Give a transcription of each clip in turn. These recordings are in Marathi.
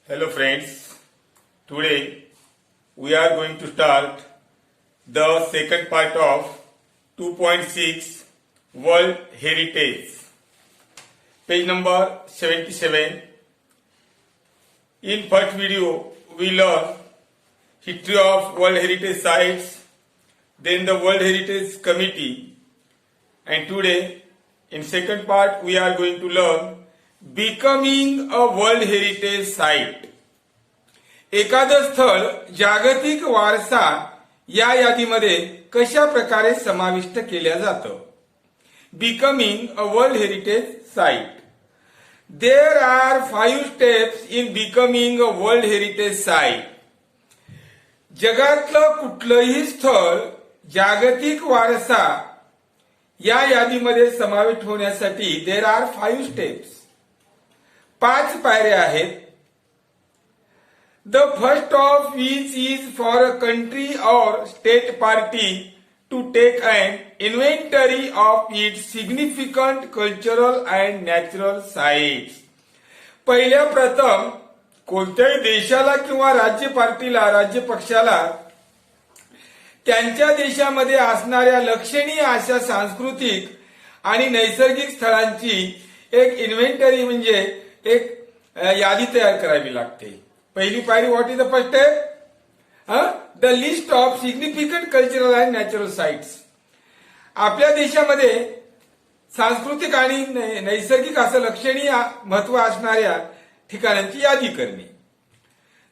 Hello friends, today we are going to start the second part of 2.6 World Heritage. Page number 77. In first video we learn history of World Heritage Sites, then the World Heritage Committee, and today in second part we are going to learn Becoming a World Heritage Site. एखादं स्थळ जागतिक वारसा या यादीमध्ये कशा प्रकारे समाविष्ट केल्या जातं. Becoming a world heritage site. There are 5 steps in becoming a world heritage site. जगातलं कुठलंही स्थळ जागतिक वारसा या यादीमध्ये समाविष्ट होण्यासाठी देर आर 5 स्टेप्स. 5 पायऱ्या आहेत. The first of which is for a country or state party to take an inventory of its significant cultural and natural sites. पहिल्या प्रथम कोणत्याही देशाला किंवा राज्य पार्टीला, राज्य पक्षाला त्यांच्या देशामध्ये असणाऱ्या लक्षणीय अशा सांस्कृतिक आणि नैसर्गिक स्थळांची एक इन्व्हेंटरी म्हणजे एक यादी तयार करावी लागते. पहिली पायरी, what is the first step? The list of significant cultural and natural sites. आपल्या देशामध्ये सांस्कृतिक आणि नैसर्गिक असं लक्षणीय महत्व असणाऱ्या ठिकाणांची यादी करणे.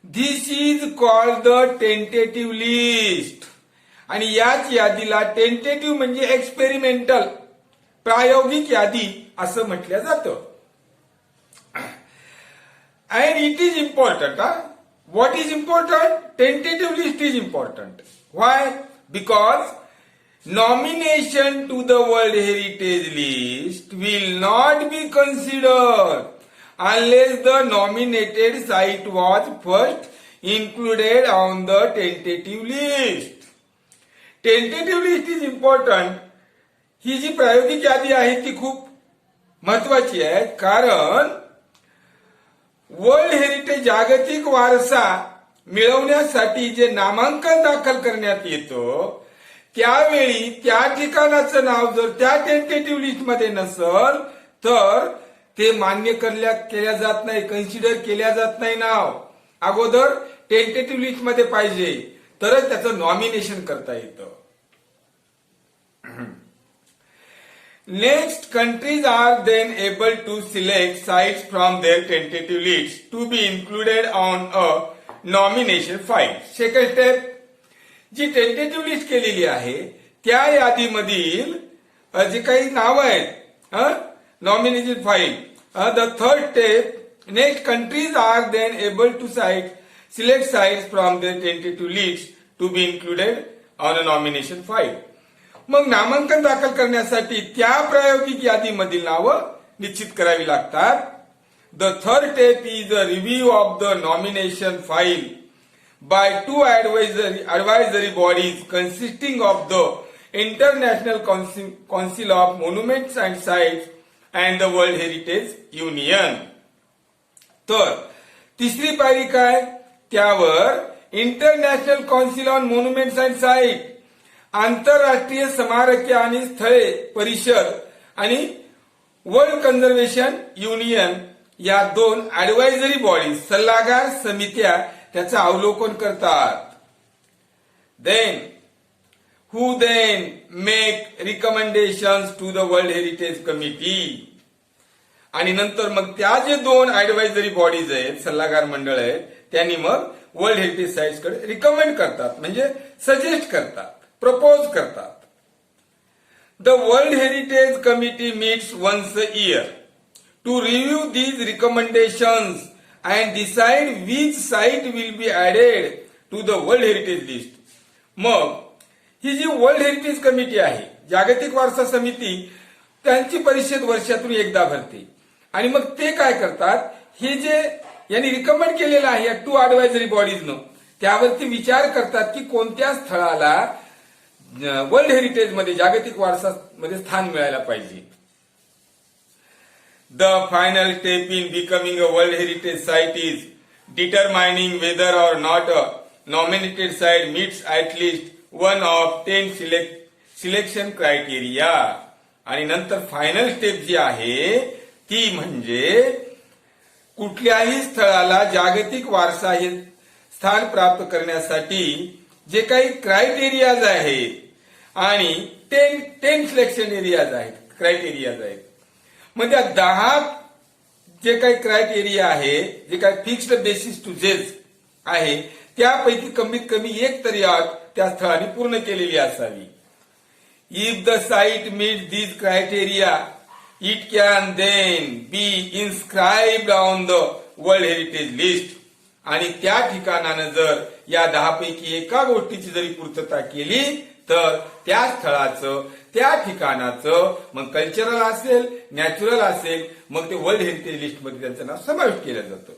This is called the tentative list. आणि याच यादीला टेंटेटिव्ह म्हणजे एक्सपेरिमेंटल, प्रायोगिक यादी असं म्हटलं जातं. And it is important. What is important? Tentative list is important. Why? Because nomination to the World Heritage List will not be considered unless the nominated site was first included on the tentative list. Tentative list is important. ही जी प्रायोगिक यादी आहे ती खूप महत्वाची आहे, कारण वर्ल्ड हेरिटेज जागतिक वारसा मिळवण्यासाठी जे नामांकन दाखल करण्यात येतं त्यावेळी त्या ठिकाणाचं नाव जर त्या टेंटेटिव्ह लिस्ट मध्ये नसल तर ते मान्य केल्या जात नाही, कन्सिडर केल्या जात नाही. नाव अगोदर टेंटेटिव्ह लिस्ट मध्ये पाहिजे तरच त्याचं नॉमिनेशन करता येतं. Next, countries are then able to select sites from their tentative list to be included on a nomination file. Second step, G tentative list केलेली आहे त्या यादीमधील जे काही नाव आहेत nomination file. The third step, next countries are then able to select sites from their tentative list to be included on a nomination file. मग नामांकन दाखल करण्यासाठी त्या प्रायोगिक यादीमधील नावं निश्चित करावी लागतात. The third step is a review of the nomination file by 2 advisory bodies consisting of the International Council of Monuments and Sites and the World Heritage Union. तर तिसरी पायरी काय? त्यावर international council on monuments and site, आंतरराष्ट्रीय स्मारके आणि स्थळे परिषद आणि वर्ल्ड कन्झर्वेशन युनियन या 2 ऍडवायझरी बॉडीज, सल्लागार समित्या त्याचं अवलोकन करतात. Who then make recommendations to the world heritage Committee. आणि नंतर मग त्या जे 2 ऍडवायझरी बॉडीज आहेत, सल्लागार मंडळ आहेत, त्यांनी मग वर्ल्ड हेरिटेज साइट्स कडे रिकमेंड करतात, म्हणजे सजेस्ट करतात, प्रपोज करतात. The world heritage committee meets once a year to review these recommendations and decide which site will be added to the world heritage list. मग ही जी वर्ल्ड हेरिटेज कमिटी आहे, जागतिक वारसा समिती, त्यांची परिषद वर्षातून एकदा भरते. आणि मग ते काय करतात, हे जे यांनी रिकमेंड केलेलं आहे या 2 ऍडवायझरी बॉडीजनं, त्यावरती विचार करतात की कोणत्या स्थळाला वर्ल्ड हेरिटेज मध्ये, जागतिक वारसा मध्ये स्थान मिळायला पाहिजे. The final step in becoming a world heritage site is determining whether or not a nominated site meets at least one of 10 selection criteria. आणि नंतर फायनल स्टेप जी आहे ती म्हणजे कुठल्याही स्थळाला जागतिक वारसा हे स्थान प्राप्त करण्यासाठी जे काही क्रायटेरियाज आहेत आणि 10 सिलेक्शन एरियाज आहेत, क्रायटेरियाज आहेत. म्हणजे 10 जे काही क्रायटेरिया आहे, जे काही फिक्स्ड बेसिस टू जज आहे, त्यापैकी कमीत कमी एक तरी अट त्या स्थळाने पूर्ण केलेली असावी. If the site meet these criteria it can then be inscribed on the world heritage list. आणि त्या ठिकाणानं जर या 10 पैकी एका गोष्टीची जरी पूर्तता केली तर त्या स्थळाचं, त्या ठिकाणाचं मग कल्चरल असेल, नॅचरल असेल, मग ते वर्ल्ड हेरिटेज लिस्ट मध्ये त्यांचं नाव समाविष्ट केलं जातं.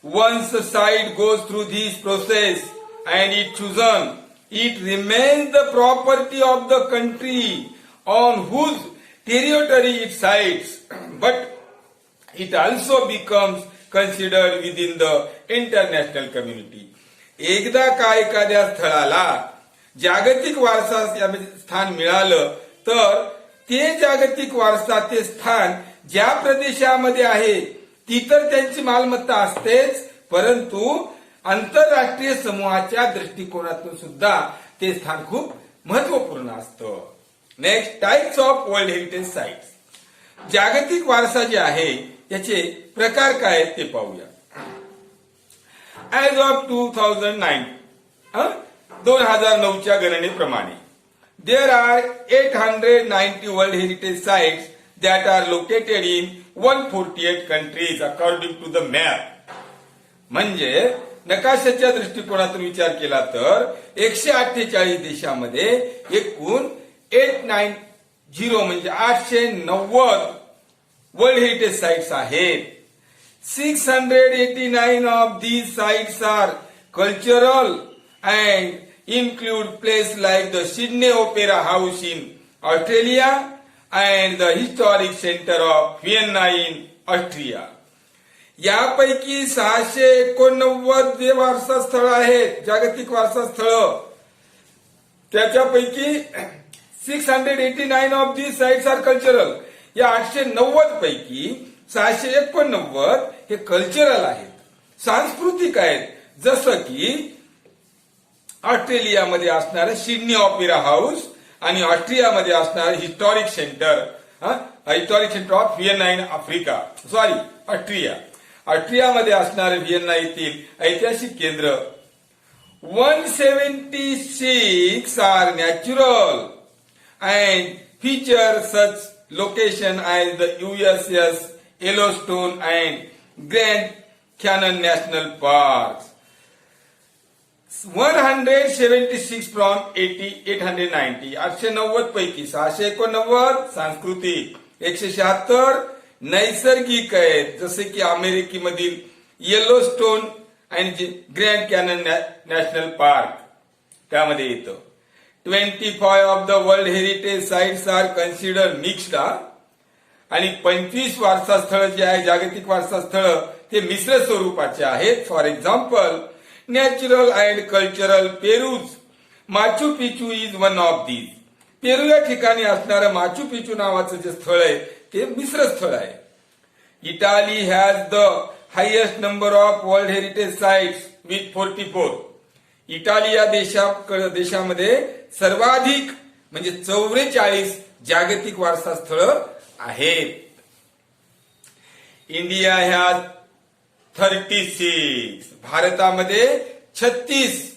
Once site goes through this process and it chosen, it remains the property of the country on whose territory it sits, but it also becomes considered within the international community. एकदा का एखाद्या स्थळाला जागतिक वारसा स्थान मिळालं तर ते जागतिक वारसा, ते स्थान ज्या प्रदेशामध्ये आहे ती तर त्यांची मालमत्ता असतेच, परंतु आंतरराष्ट्रीय समूहाच्या दृष्टिकोनातून सुद्धा ते स्थान खूप महत्वपूर्ण असतं. Next, types of world heritage sites. जागतिक वारसा जे आहे याचे प्रकार काय आहेत ते पाहूया. ऍज ऑफ 2009च्या गणनेप्रमाणे there are 890 world heritage sites that are located in 148 countries according to the map. म्हणजे नकाशाच्या दृष्टिकोनातून विचार केला तर 148 देशामध्ये एकूण 890 म्हणजे 890 वर्ल्ड हेरिटेज साइट्स आहेत. 689 of these sites are cultural and include places like the Sydney Opera House in Australia and the Historic Center of Vienna in Austria. यापैकी 689 जे वारसा स्थळ आहेत, जागतिक वारसा स्थळ, त्याच्यापैकी 689 of these sites are cultural. या 890 पैकी 689 हे कल्चरल आहेत, सांस्कृतिक आहेत. जसं की ऑस्ट्रेलियामध्ये असणारं सिडनी ऑपेरा हाऊस आणि ऑस्ट्रियामध्ये असणारं historic centre of Vienna in Africa, Austria. ऑस्ट्रियामध्ये असणारे व्हिएन्ना येथील ऐतिहासिक केंद्र. 176 are natural and feature such location as the USS Yellowstone and Grand Canyon National Parks. 176 from 890, 890 पैकी 689 सांस्कृतिक, 176 नैसर्गिक आहेत, जसे की अमेरिकेमधील येलोस्टोन आणि ग्रँड कॅनन नॅशनल पार्क त्यामध्ये येतं. 25 of the world heritage sites are considered mixed. आणि 25 वारसा स्थळ जे आहे, जागतिक वारसा स्थळ, ते मिश्र स्वरूपाचे आहेत. For example, natural and cultural Peru's. Machu Picchu is one of these. Peru या ठिकाणी असणारं माचू पिचू नावाचं जे स्थळ आहे ते मिश्र स्थळ आहे. Italy has the highest number of world heritage sites with 44. Italy या देशामध्ये सर्वाधिक म्हणजे 44 जागतिक वारसा स्थळ आहेत. इंडिया ह्या 36. भारतामध्ये 36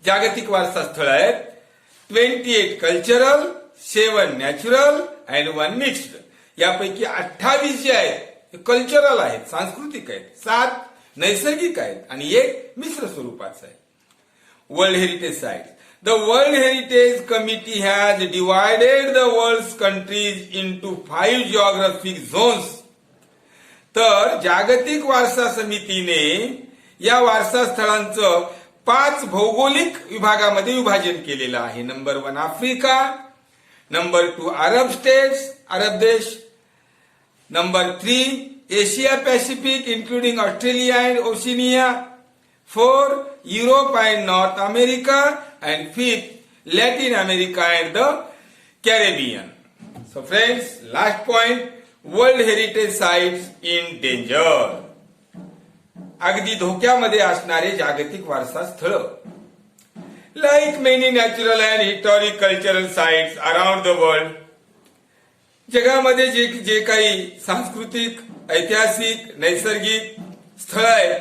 जागतिक वारसा स्थळ आहेत. 28 कल्चरल, 7 नॅचरल अँड 1 मिक्स्ड. यापैकी 28 जे आहेत कल्चरल आहेत, सांस्कृतिक आहेत, 7 नैसर्गिक आहेत आणि 1 मिश्र स्वरूपाचं आहे. World heritage sites. The World Heritage Committee has divided the world's countries into 5 geographic zones. तर जागतिक वारसा समितीने या वारसा स्थळांचं 5 भौगोलिक विभागामध्ये विभाजन केलेलं आहे. Number 1 Africa, number 2 Arab States, Arab देश, number 3 Asia Pacific including Australia and Oceania. 4. Europe and North America. And 5th, Latin America and the Caribbean. So friends, last point, World Heritage Sites in danger. अगदी धोक्यामध्ये असणारे जागतिक वारसा स्थळ. Like many natural and historic cultural sites around the world, जगामध्ये जे काही सांस्कृतिक, ऐतिहासिक, नैसर्गिक स्थळ आहेत,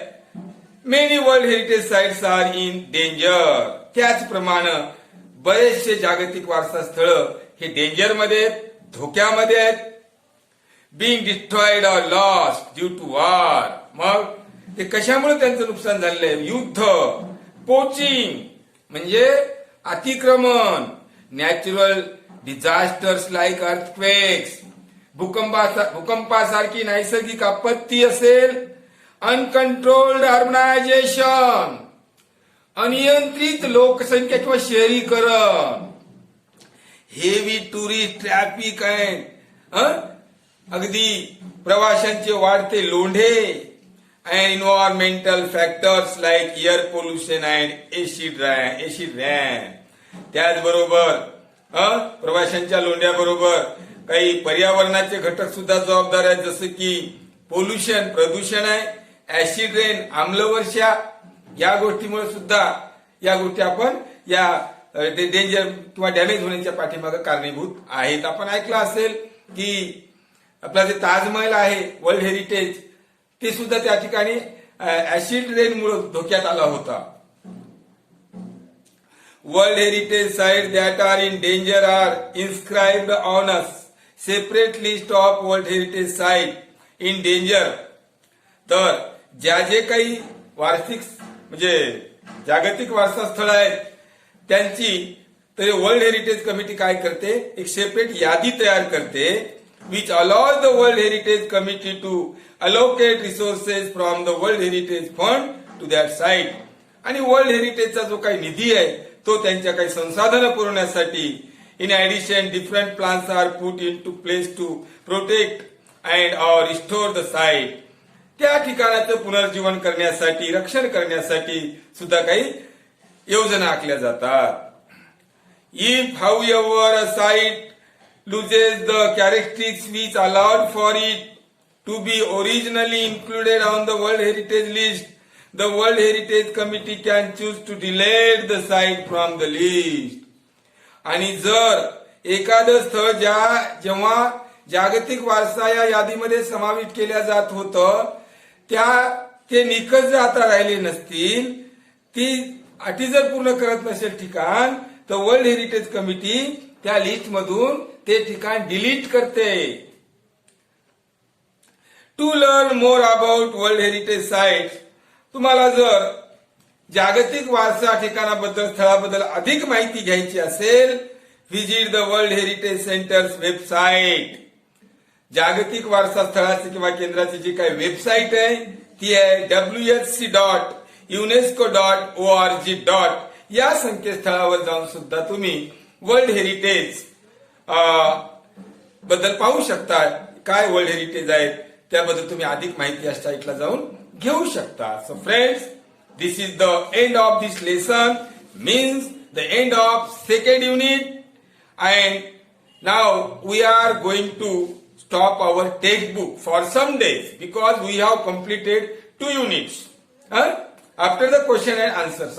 many world heritage sites R in danger. त्याचप्रमाणे बरेचसे जागतिक वारसा स्थळ हे डेंजर मध्ये, धोक्यामध्ये आहेत. Being destroyed or lost due to war. मग ते कशामुळे त्यांचं नुकसान झालेलं आहे? युद्ध, पोचिंग म्हणजे अतिक्रमण, नॅचरल डिझास्टर्स लाईक अर्थक्वेक्स, भूकंपासारखी नैसर्गिक आपत्ती असेल, अनकंट्रोल्ड अर्बनायझेशन, अनियंत्रित लोकसंख्या किंवा शहरीकरण, हेवी टुरिस्ट ट्रॅफिक आहे, अगदी प्रवाशांचे वाढते Londhe, and environmental factors like air pollution and acid rain. त्याचबरोबर प्रवाशांच्या लोंढ्याबरोबर काही पर्यावरणाचे घटक सुद्धा जबाबदार आहेत, जसे की पोल्युशन, प्रदूषण आहे, ऍसिड रेन, आम्लवर्षा. या गोष्टीमुळे सुद्धा या गोष्टी आपण या डेंजर किंवा डॅमेज होण्याच्या पाठीमागे कारणीभूत आहेत. आपण ऐकलं असेल की आपला जे ताजमहल आहे वर्ल्ड हेरिटेज, ते सुद्धा त्या ठिकाणी ऍसिड रेन मुळे धोक्यात आला होता. World heritage site that are in danger are inscribed on a separate list of world heritage site in danger. तर जे काही वार्षिक म्हणजे जागतिक वारसा स्थळ आहेत त्यांची तर वर्ल्ड हेरिटेज कमिटी काय करते, एक सेपरेट यादी तयार करते, which allows the World Heritage Committee to allocate resources from the World Heritage Fund to that site. आणि वर्ल्ड हेरिटेजचा जो काही निधी आहे तो त्यांच्या काही संसाधनं पुरवण्यासाठी in addition different plans are put in to place to protect and or restore the site. त्या ठिकाणाचं पुनर्जीवन करण्यासाठी, रक्षण करण्यासाठी सुद्धा काही योजना आखल्या जातात. If however a site loses the characteristics which allowed for it to be originally included on the World Heritage List, the World Heritage Committee can choose to delete the site from the list. आणि जर एखादं स्थळ जेव्हा जागतिक वारसा या यादीमध्ये समाविष्ट केल्या जात होतं, ते निकष जर आता राहिले नसतील, ती अटी जर पूर्ण करत नसेल ठिकाण, तर वर्ल्ड हेरिटेज कमिटी त्या लिस्ट मधून ते ठिकाण डिलीट करते. To learn more about world heritage sites, तुम्हाला जर जागतिक वारसा ठिकाणाबद्दल, स्थळाबद्दल अधिक माहिती घ्यायची असेल, visit the world heritage centres website. जागतिक वारसा स्थळाची किंवा केंद्राची जी काही वेबसाईट आहे ती आहे www.unesco.org. या संकेतस्थळावर जाऊन सुद्धा तुम्ही वर्ल्ड हेरिटेज बद्दल पाहू शकता. काय वर्ल्ड हेरिटेज आहेत त्याबद्दल तुम्ही अधिक माहिती या साईटला जाऊन घेऊ शकता. So friends, this is the end of this lesson, means the end of second unit, and now we are going to stop our textbook for some days because we have completed 2 units after the question and answers,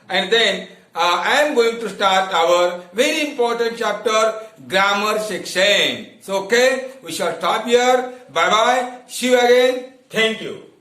and then I am going to start our very important chapter, grammar section. So okay, we shall stop here. Bye bye, see you again. Thank you.